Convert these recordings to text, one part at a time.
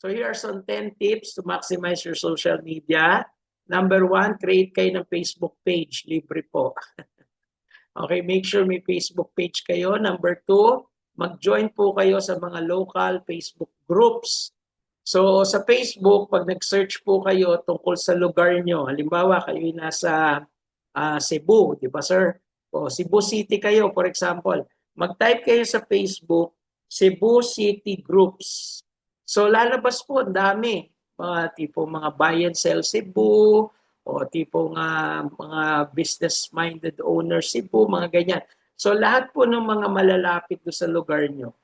So here are some 10 tips to maximize your social media. Number 1, create kayo ng Facebook page. Libre po. Okay, make sure may Facebook page kayo. Number 2, mag-join po kayo sa mga local Facebook groups. So sa Facebook, pag nag-search po kayo tungkol sa lugar nyo, halimbawa kayo nasa Cebu, di ba sir? O Cebu City kayo, for example. Mag-type kayo sa Facebook, Cebu City Groups. So lalabas po, ang dami. Mga tipo mga buy and sell Cebu, o tipong mga business-minded owner Cebu, mga ganyan. So lahat po ng mga malalapit do sa lugar nyo,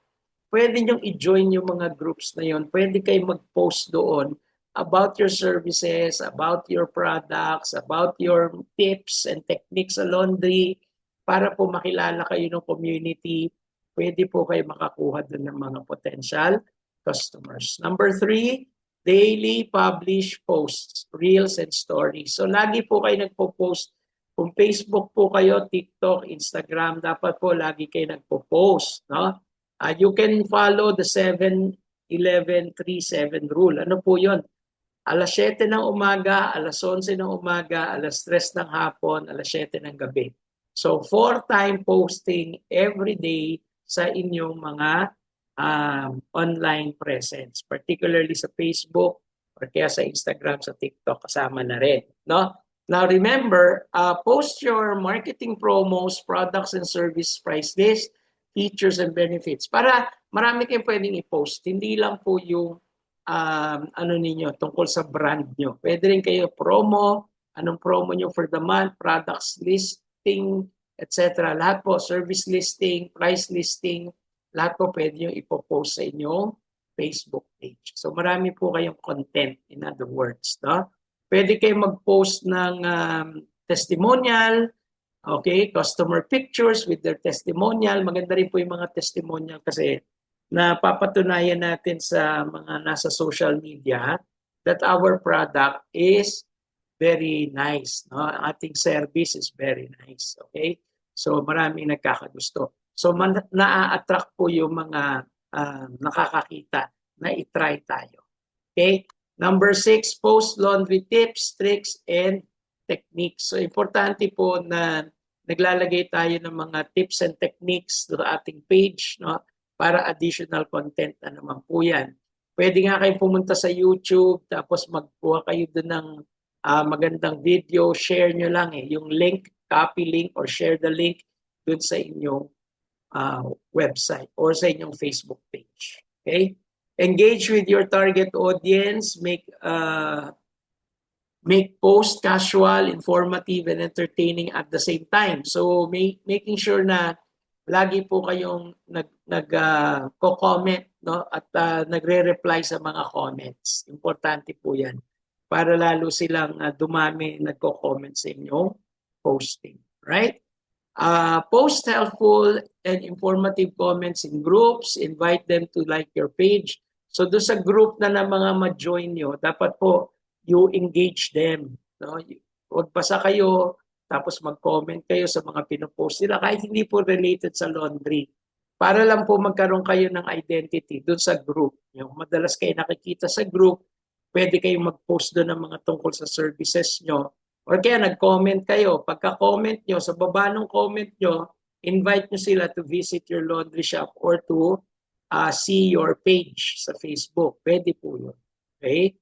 pwede nyong i-join yung mga groups na yon. Pwede kayo mag-post doon about your services, about your products, about your tips and techniques sa laundry, para po makilala kayo ng community. Pwede po kayo makakuha doon ng mga potential customers. Number 3, daily publish posts, reels and stories. So lagi po kayo nagpo-post. Kung Facebook po kayo, TikTok, Instagram, dapat po lagi kayo nagpo-post, no? You can follow the 7-11-3-7 rule. Ano po 'yon? Alas 7 ng umaga, alas 11 ng umaga, alas 3 ng hapon, alas 7 ng gabi. So 4-time posting every day sa inyong mga online presence, particularly sa Facebook or kaya sa Instagram, sa TikTok, kasama na rin, no? Now remember, post your marketing promos, products and service price list, features and benefits, para marami kayong pwedeng i-post. Hindi lang po yung ano ninyo tungkol sa brand nyo. Pwede rin kayo promo, anong promo nyo for the month, products listing, etc. Lahat po, service listing, price listing, lahat po pwede nyo ipopost sa inyong Facebook page. So marami po kayong content, in other words, no? Pwede kayo mag-post ng testimonial, okay, customer pictures with their testimonial. Maganda rin po yung mga testimonial kasi napapatunayan natin sa mga nasa social media that our product is very nice, no? Ating service is very nice, okay? So maraming nagkakagusto. So na-attract po yung mga nakakakita na i-try tayo. Okay? Number 6, post laundry tips, tricks, and techniques. So importante po na naglalagay tayo ng mga tips and techniques sa ating page, no? Para additional content na naman po yan. Pwede nga kayo pumunta sa YouTube, tapos magkuha kayo doon ng magandang video, share nyo lang yung link, copy link, or share the link doon sa inyong website or sa inyong Facebook page. Okay? Engage with your target audience, make post casual, informative, and entertaining at the same time. So making sure na lagi po kayong nag-comment, no? At nagre-reply sa mga comments. Importante po yan. Para lalo silang dumami nagko-comment sa inyong posting. Right? Post helpful and informative comments in groups. Invite them to like your page. So doon sa group na mga ma-join nyo, dapat po you engage them. No? Huwag basta kayo, tapos mag-comment kayo sa mga pinopost nila, kahit hindi po related sa laundry. Para lang po magkaroon kayo ng identity doon sa group. Yung madalas kayo nakikita sa group, pwede kayong mag-post doon ng mga tungkol sa services nyo. Or kaya nag-comment kayo. Pagka-comment nyo, sa baba ng comment nyo, invite nyo sila to visit your laundry shop or to see your page sa Facebook. Pwede po yun. Okay?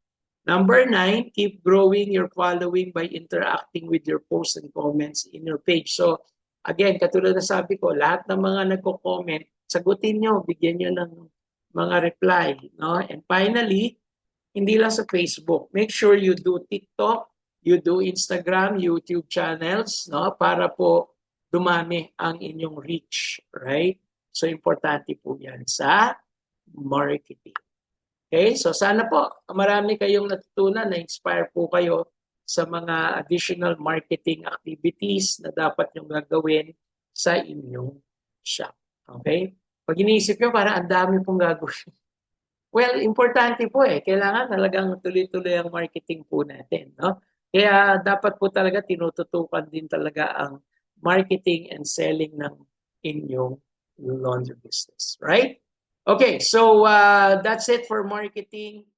Number 9, keep growing your following by interacting with your posts and comments in your page. So, again, katulad na sabi ko, lahat ng mga nagko-comment, sagutin nyo, bigyan nyo ng mga reply. No? And finally, hindi lang sa Facebook. Make sure you do TikTok, you do Instagram, YouTube channels, no? Para po dumami ang inyong reach. Right? So, importante po yan sa marketing. Okay? So, sana po marami kayong natutunan, na-inspire po kayo sa mga additional marketing activities na dapat nyong gagawin sa inyong shop. Okay? Pag iniisip nyo, parang ang dami pong gagawin. Well, importante po kailangan talagang tuloy-tuloy ang marketing po natin. No? Kaya dapat po talaga tinututukan din talaga ang marketing and selling ng inyong laundry business. Right? Okay, so that's it for marketing.